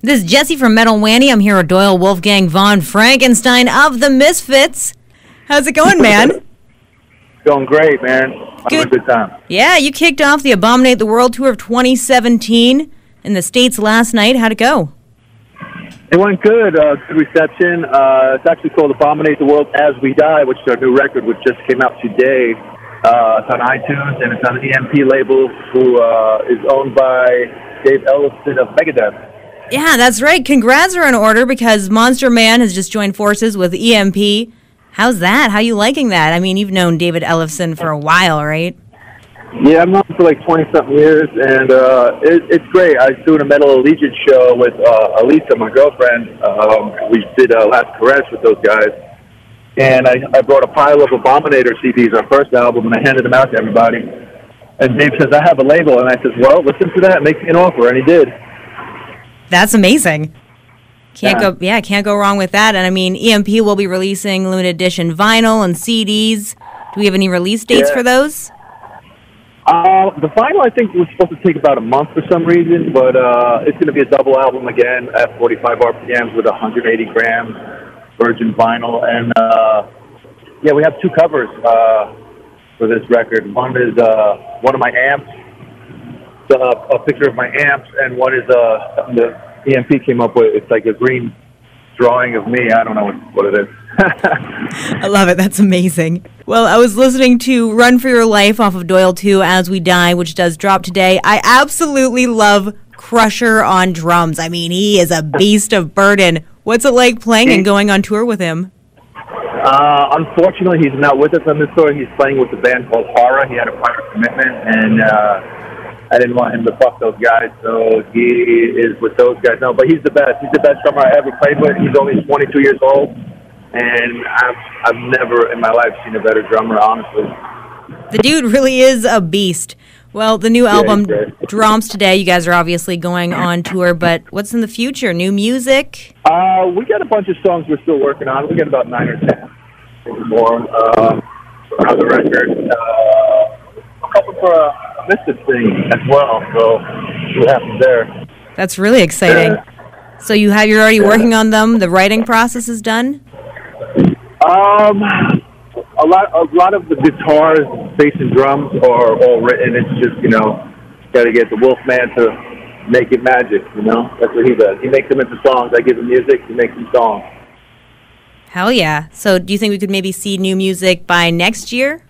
This is Jessie from Metal Wani. I'm here with Doyle Wolfgang Von Frankenstein of the Misfits. How's it going, man? Going great, man. Having a good time. Yeah, you kicked off the Abominate the World Tour of 2017 in the States last night. How'd it go? It went good. Good reception. It's actually called Abominate the World As We Die, which is our new record, which just came out today. It's on iTunes, and it's on the EMP label, who is owned by Dave Ellefson of Megadeth. Yeah, that's right. Congrats are in order because MonsterMan has just joined forces with EMP. How's that? How are you liking that? I mean, you've known David Ellefson for a while, right? Yeah, I've known him for like 20-something years, and it's great. I was doing a Metal Allegiance show with Alisa, my girlfriend. We did Last Caress with those guys. And I brought a pile of Abominator CDs, our first album, and I handed them out to everybody. And Dave says, I have a label. And I says, well, listen to that. Make me an offer. And he did. That's amazing. Can't go wrong with that. And I mean, EMP will be releasing limited edition vinyl and CDs. Do we have any release dates for those? The vinyl, I think, was supposed to take about a month for some reason, but it's going to be a double album again at 45 RPMs with 180 grams virgin vinyl. And yeah, we have two covers for this record. One is one of my amps, a picture of my amps, and one is something that EMP came up with. It's like a green drawing of me. I don't know what it is. I love it. That's amazing. Well, I was listening to Run for Your Life off of Doyle 2 As We Die, which does drop today. I absolutely love Crusher on drums. I mean, he is a beast of burden. What's it like playing and going on tour with him? Unfortunately, he's not with us on this tour. He's playing with a band called Horror. He had a prior commitment, and I didn't want him to fuck those guys, so he is with those guys. No, but he's the best. He's the best drummer I ever played with. He's only 22 years old, and I've never in my life seen a better drummer, honestly. The dude really is a beast. Well, the new album drops today. You guys are obviously going on tour, but what's in the future? New music? We got a bunch of songs we're still working on. We got about 9 or 10 more for other records. A couple for Misfits thing as well, so see what happens there. That's really exciting. So you're already working on them? The writing process is done? A lot of the guitars, bass, and drums are all written. It's just, got to get the Wolfman to make it magic, That's what he does. He makes them into songs. I give him music, he makes them songs. Hell yeah. So do you think we could maybe see new music by next year?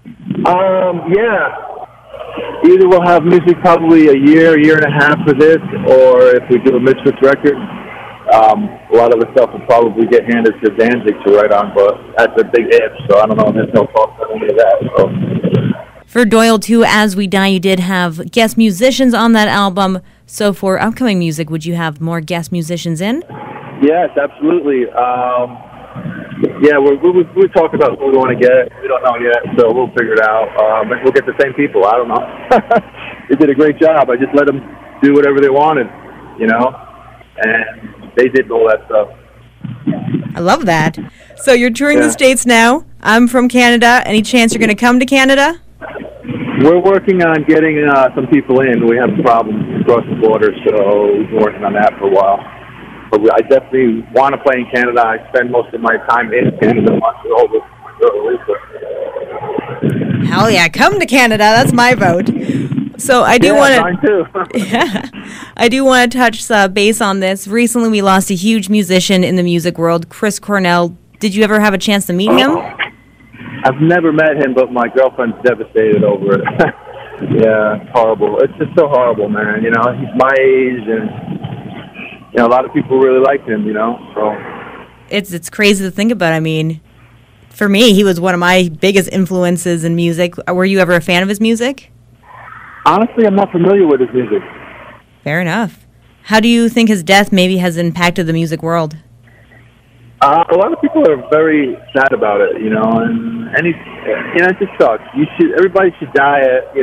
Yeah. Either we'll have music probably a year and a half for this, or if we do a Misfits record, a lot of the stuff will probably get handed to Danzig to write on, but that's a big if, so I don't know, there's no cost on any of that. So. For Doyle 2 As We Die, you did have guest musicians on that album, so for upcoming music, would you have more guest musicians in? Yes, absolutely. Yeah, we're talking about what we want to get. We don't know yet, so we'll figure it out. But we'll get the same people. I don't know. They did a great job. I just let them do whatever they wanted, and they did all that stuff. I love that. So you're touring the States now. I'm from Canada. Any chance you're going to come to Canada? We're working on getting some people in. We have problems across the border, so we've been working on that for a while. But I definitely want to play in Canada. I spend most of my time in Canada. Hell yeah, come to Canada. That's my vote. So I do want to. Mine too. Yeah, I do want to touch base on this. Recently, we lost a huge musician in the music world, Chris Cornell. Did you ever have a chance to meet him? I've never met him, but my girlfriend's devastated over it. Yeah, it's horrible. It's just so horrible, man. He's my age, and a lot of people really liked him. So it's crazy to think about. I mean, for me, he was one of my biggest influences in music. Were you ever a fan of his music? Honestly, I'm not familiar with his music. Fair enough. How do you think his death maybe has impacted the music world? A lot of people are very sad about it, and it just sucks. Everybody should die at, a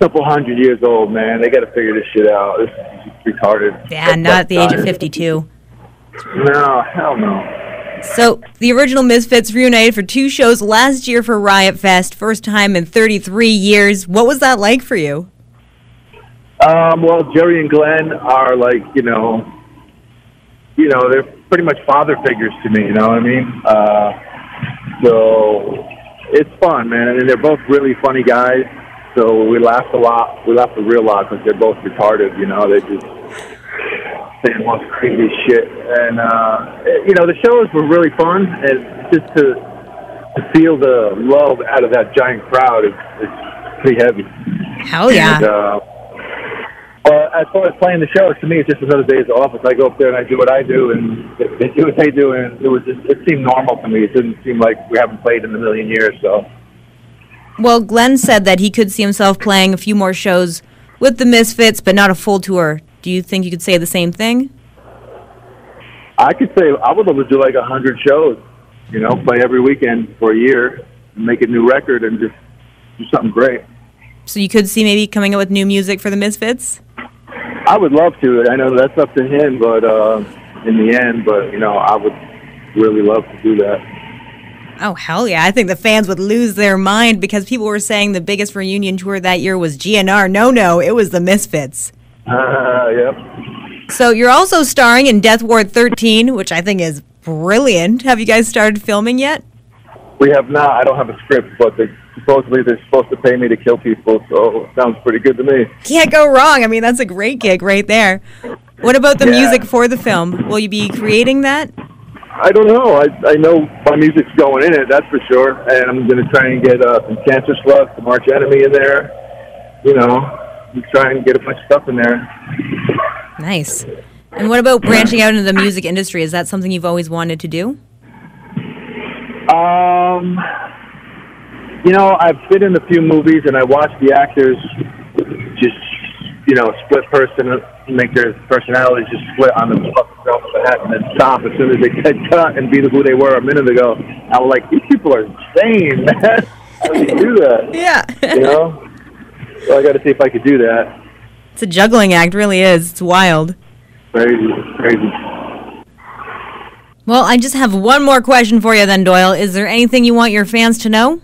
couple 100 years old, man. They got to figure this shit out. This is just retarded. Yeah, not at the age of 52. No, hell no. So, the original Misfits reunited for 2 shows last year for Riot Fest, first time in 33 years. What was that like for you? Well, Jerry and Glenn are like, they're pretty much father figures to me, you know what I mean? So it's fun, man. And they're both really funny guys. So we laughed a lot. We laughed a real lot because they're both retarded, They just say the most crazy shit. And, the shows were really fun. And just to feel the love out of that giant crowd is pretty heavy. Hell yeah. And, but as far as playing the shows, to me, it's just another day at the office. I go up there and I do what I do, and they do what they do, and it seemed normal to me. It didn't seem like we haven't played in a million years, so. Well, Glenn said that he could see himself playing a few more shows with the Misfits, but not a full tour. Do you think you could say the same thing? I could say I would love to do like 100 shows, play every weekend for a year, and make a new record, and just do something great. So you could see maybe coming up with new music for the Misfits? I would love to. I know that's up to him, but in the end, I would really love to do that. Oh, hell yeah. I think the fans would lose their mind because people were saying the biggest reunion tour that year was GNR. No, it was the Misfits. Yep. So you're also starring in Death Ward 13, which I think is brilliant. Have you guys started filming yet? We have not. I don't have a script, but supposedly they're supposed to pay me to kill people, so it sounds pretty good to me. Can't go wrong. I mean, that's a great gig right there. What about the music for the film? Will you be creating that? I don't know. I know my music's going in it, that's for sure. And I'm going to try and get some Cancer Slug, some Arch Enemy in there. Try and get a bunch of stuff in there. Nice. And what about branching out into the music industry? Is that something you've always wanted to do? I've been in a few movies, and I watch the actors just, split person, make their personalities just split on the fucking drop of a hat and then stop as soon as they get cut and be who they were a minute ago. I was like, these people are insane, man. How do you do that? Yeah. So I got to see if I could do that. It's a juggling act, really is. It's wild. Crazy. Well, I just have one more question for you then, Doyle. Is there anything you want your fans to know?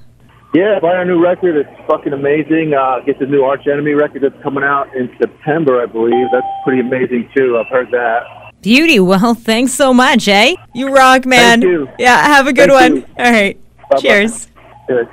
Yeah, buy our new record. It's fucking amazing. Get the new Arch Enemy record that's coming out in September, I believe. That's pretty amazing, too. I've heard that. Beauty. Well, thanks so much, eh? You rock, man. Thank you. Yeah, have a good one. You. All right. Bye-bye. Cheers. Cheers.